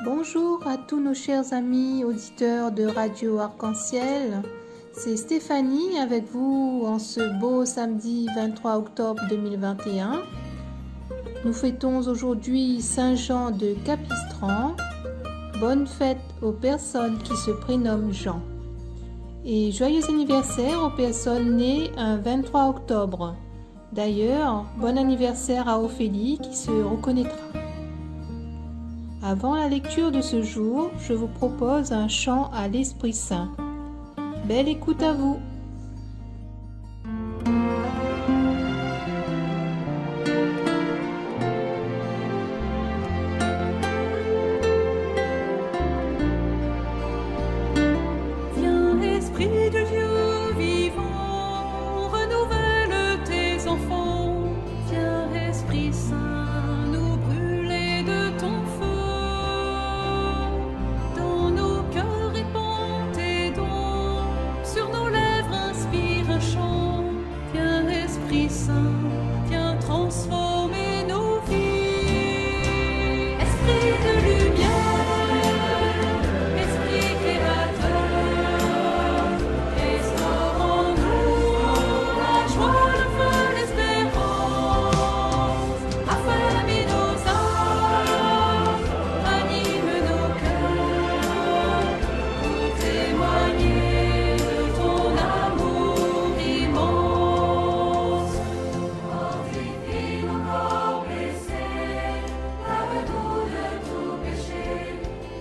Bonjour à tous nos chers amis auditeurs de Radio Arc-en-Ciel. C'est Stéphanie avec vous en ce beau samedi 23 octobre 2021. Nous fêtons aujourd'hui Saint Jean de Capistran. Bonne fête aux personnes qui se prénomment Jean. Et joyeux anniversaire aux personnes nées un 23 octobre. D'ailleurs, bon anniversaire à Ophélie qui se reconnaîtra. Avant la lecture de ce jour, je vous propose un chant à l'Esprit Saint. Belle écoute à vous! Viens, Esprit de Dieu vivant, renouvelle tes enfants. Viens, Esprit Saint, nous brûler de ton feu. Dans nos cœurs répands tes dons, sur nos lèvres inspire un chant. Viens, Esprit Saint, viens transformer nos vies. Esprit de lumière, Esprit créateur, restaure en nous la joie, le feu, l'espérance. Affermis nos âmes, anime nos cœurs, pour témoigner de ton amour immense. Fortifie nos corps blessés, lave-nous de tout péché.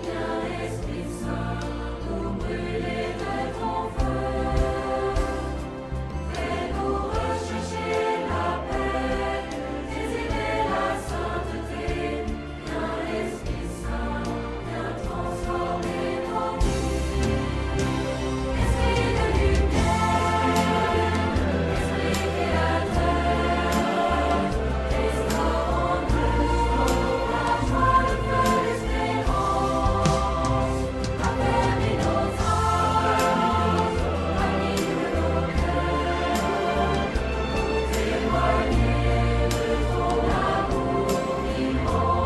Viens, Esprit Saint, nous brûler de ton feu. Fais-nous rechercher la paix, désirer la sainteté. Viens, Esprit Saint, viens transformer nos vies. Esprit de lumière, Esprit créateur, restaure en nous la joie, le feu, l'espérance. Affermis nos âmes, anime nos cœurs, pour témoigner de ton amour immense.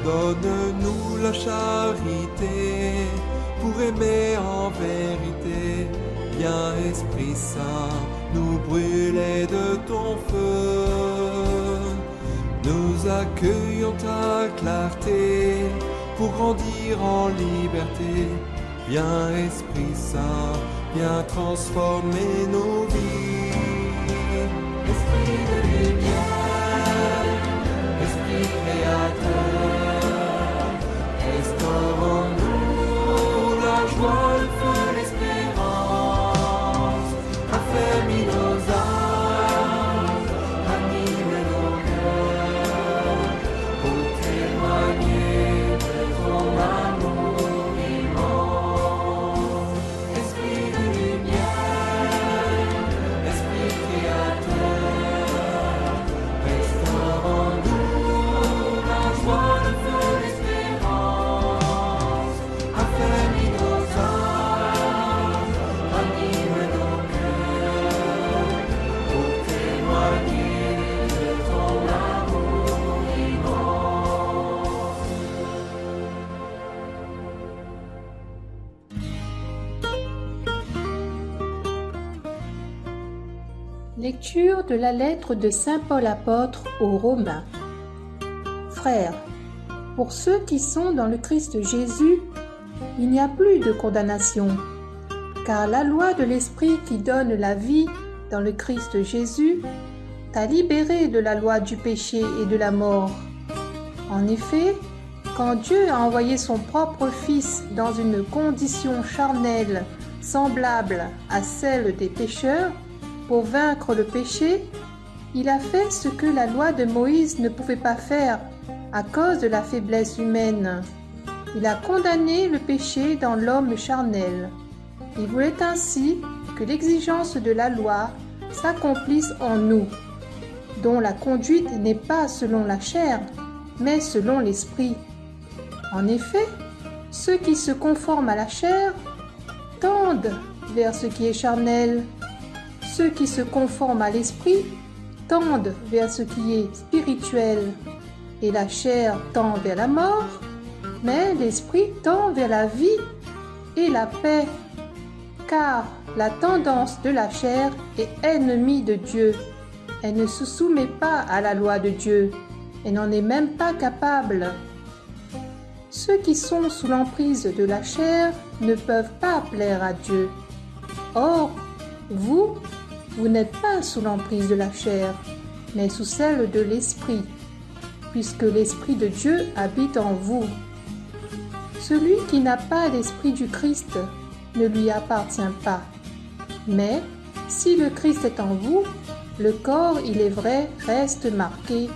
Donne-nous la charité pour aimer en vérité. Viens, Esprit Saint, nous brûler de ton feu. Nous accueillons ta clarté pour grandir en liberté. Viens, Esprit Saint, viens transformer nos vies. Esprit de lumière, Esprit créateur, restaure en nous la joie, le feu, l'espérance. Affermis nos âmes, anime nos cœurs, pour témoigner de ton amour immense. Esprit de lumière, Esprit créateur, restaure en nous la joie, le feu, l'espérance. Affermis nos âmes, anime nos cœurs, pour témoigner de ton amour immense. Lecture de la lettre de Saint Paul apôtre aux Romains. Frères, pour ceux qui sont dans le Christ Jésus, il n'y a plus de condamnation. car la loi de l'Esprit qui donne la vie dans le Christ Jésus t'a libéré de la loi du péché et de la mort. En effet, quand Dieu a envoyé son propre Fils dans une condition charnelle semblable à celle des pécheurs pour vaincre le péché, il a fait ce que la loi de Moïse ne pouvait pas faire à cause de la faiblesse humaine. Il a condamné le péché dans l'homme charnel. Il voulait ainsi que l'exigence de la loi s'accomplisse en nous, dont la conduite n'est pas selon la chair, mais selon l'esprit. En effet, ceux qui se conforment à la chair tendent vers ce qui est charnel. Ceux qui se conforment à l'esprit tendent vers ce qui est spirituel. Et la chair tend vers la mort, mais l'esprit tend vers la vie et la paix. Car la tendance de la chair est ennemie de Dieu. Elle ne se soumet pas à la loi de Dieu. Elle n'en est même pas capable. Ceux qui sont sous l'emprise de la chair ne peuvent pas plaire à Dieu. Or, vous n'êtes pas sous l'emprise de la chair, mais sous celle de l'Esprit, puisque l'Esprit de Dieu habite en vous. Celui qui n'a pas l'Esprit du Christ ne lui appartient pas. Mais si le Christ est en vous, le corps, il est vrai, reste marqué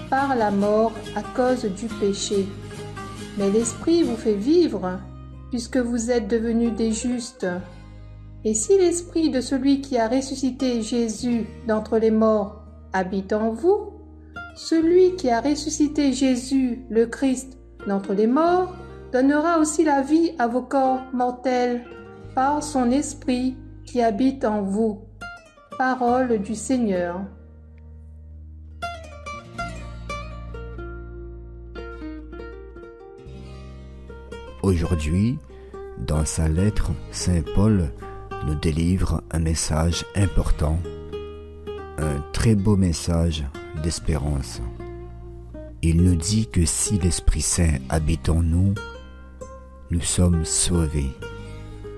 par la mort à cause du péché. Mais l'Esprit vous fait vivre, puisque vous êtes devenus des justes. Et si l'Esprit de celui qui a ressuscité Jésus d'entre les morts habite en vous, celui qui a ressuscité Jésus, le Christ, d'entre les morts, donnera aussi la vie à vos corps mortels par son Esprit qui habite en vous. Parole du Seigneur. Aujourd'hui, dans sa lettre, Saint Paul nous délivre un message important, un très beau message d'espérance. Il nous dit que si l'Esprit Saint habite en nous, nous sommes sauvés.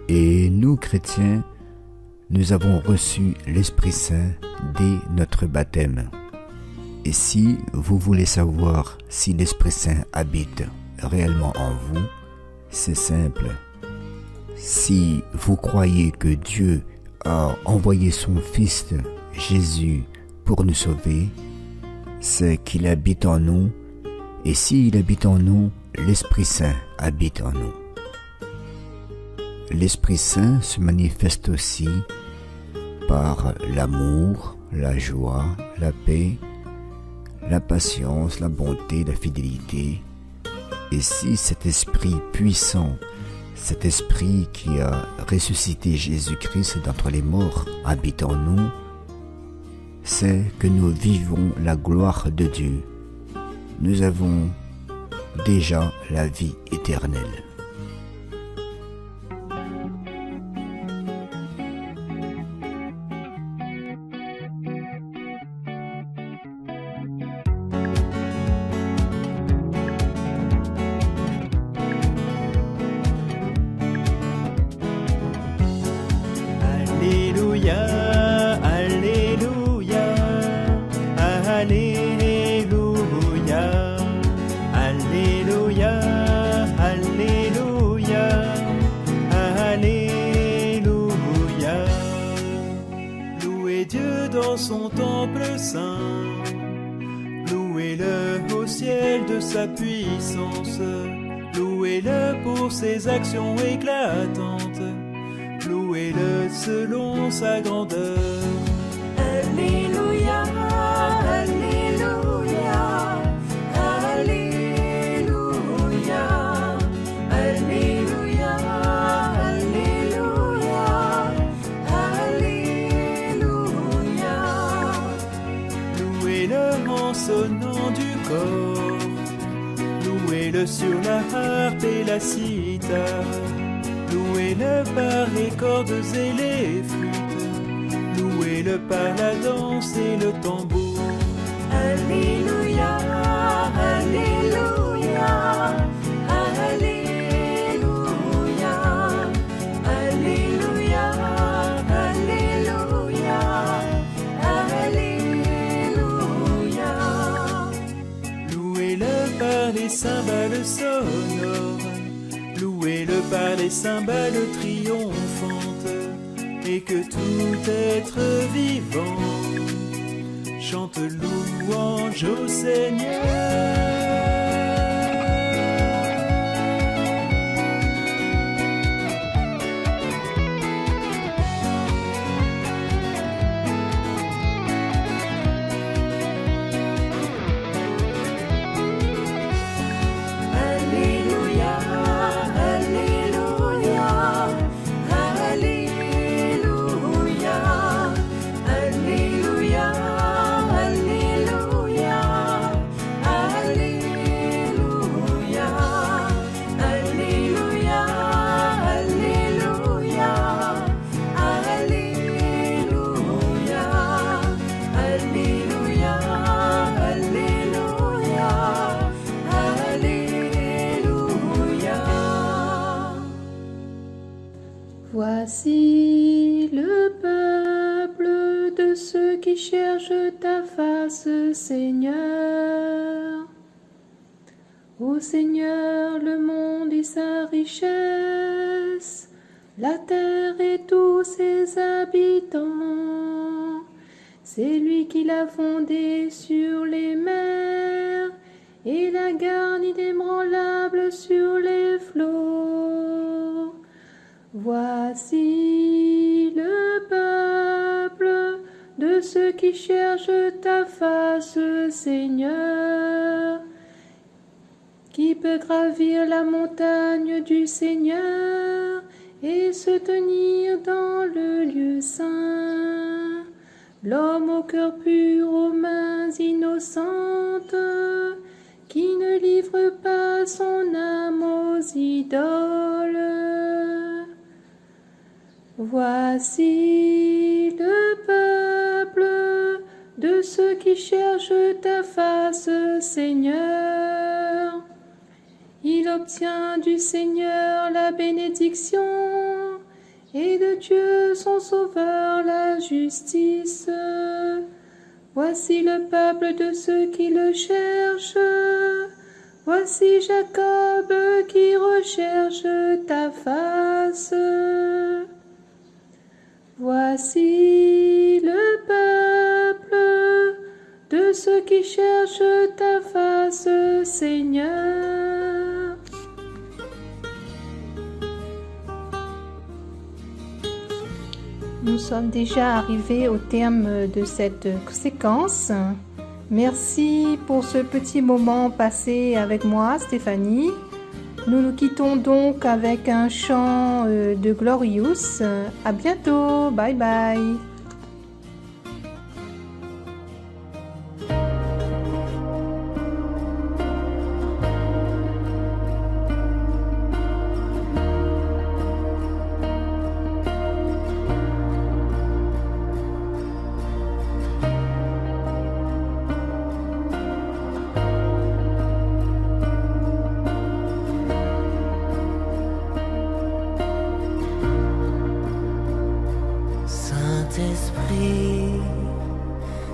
Et nous, chrétiens, nous avons reçu l'Esprit Saint dès notre baptême. Et si vous voulez savoir si l'Esprit Saint habite réellement en vous, c'est simple. Si vous croyez que Dieu a envoyé son Fils Jésus pour nous sauver, c'est qu'il habite en nous, et s'il habite en nous, l'Esprit Saint habite en nous. L'Esprit Saint se manifeste aussi par l'amour, la joie, la paix, la patience, la bonté, la fidélité. Et si cet Esprit puissant, cet Esprit qui a ressuscité Jésus-Christ d'entre les morts habite en nous, c'est que nous vivons la gloire de Dieu. Nous avons déjà la vie éternelle. Alléluia, Alléluia, Alléluia, Alléluia, Alléluia, Alléluia. Louez Dieu dans son temple saint, louez-le au ciel de sa puissance, louez-le pour ses actions éclatantes. Louez-le selon sa grandeur. Alléluia, Alléluia, Alléluia, Alléluia, Alléluia, Alléluia. Louez-le en sonnant du corps, louez-le sur la harpe et la cithare. Louez-le par les cordes et les flûtes, louez-le par la danse et le tambour. Alléluia, Alléluia, Alléluia, Alléluia, par les cymbales sonores, louez-le par les cymbales triomphantes, et que tout être vivant chante louange au Seigneur. Alléluia, Alléluia, Alléluia, Alléluia, Alléluia, Alléluia, Alléluia, Alléluia, Alléluia, Alléluia, Alléluia. Voici le peuple de ceux qui cherchent ta face, Seigneur. Ô Seigneur, le monde et sa richesse, la terre et tous ses habitants. C'est lui qui l'a fondée sur les mers et la garde inébranlable sur les flots. Voici le peuple de ceux qui cherchent ta face, Seigneur. Qui peut gravir la montagne du Seigneur et se tenir dans le lieu saint? L'homme au cœur pur, aux mains innocentes, qui ne livre pas son âme aux idoles. Voici le peuple de ceux qui cherchent ta face, Seigneur. Il obtient du Seigneur la bénédiction et de Dieu son Sauveur la justice. Voici le peuple de ceux qui le cherchent. Voici Jacob qui recherche ta face. Voici le peuple de ceux qui cherchent ta face, Seigneur. Nous sommes déjà arrivés au terme de cette séquence. Merci pour ce petit moment passé avec moi, Stéphanie. Nous nous quittons donc avec un chant de Glorious. À bientôt, bye bye. Saint-Esprit,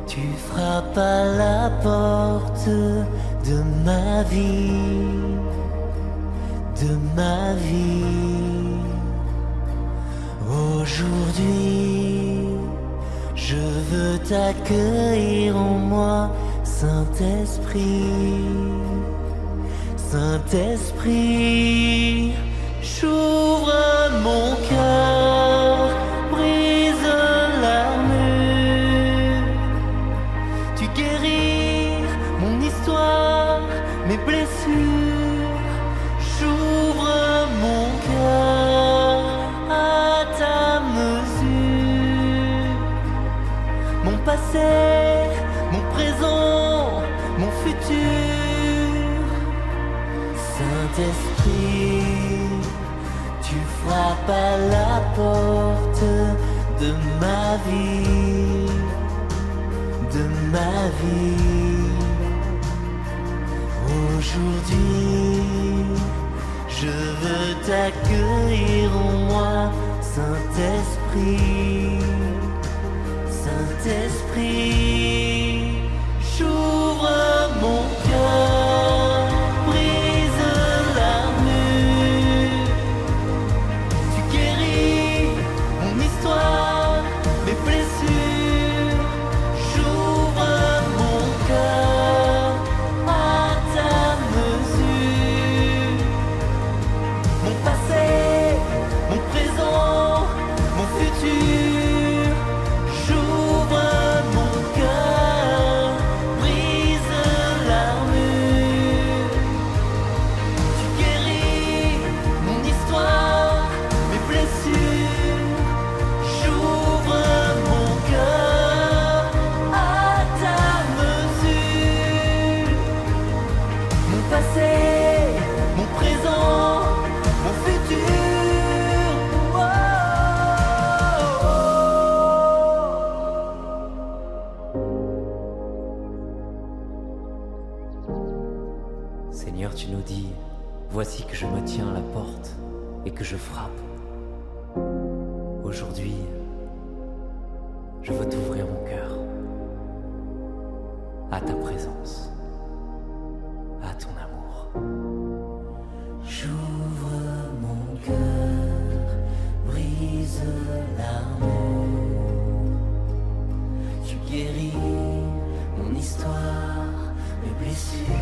tu frappes à la porte de ma vie, de ma vie. Aujourd'hui, je veux t'accueillir en moi, Saint-Esprit. Saint-Esprit, j'ouvre mon cœur, brise l'armure. Tu guéris mon histoire, mes blessures. J'ouvre mon cœur à ta mesure. Mon passé, mon présent, mon futur. Saint-Esprit, tu frappes à la porte de ma vie, de ma vie. Aujourd'hui, je veux t'accueillir en moi, Saint-Esprit. Saint-Esprit, j'ouvre mon cœur. passé, mon présent, mon futur. Oh, oh, oh. Seigneur, tu nous dis, voici que je me tiens à la porte et que je frappe. Aujourd'hui, je veux t'ouvrir mon cœur à ta présence, à ton amour. J'ouvre mon cœur, brise l'amour. Tu guéris mon histoire, mes blessures.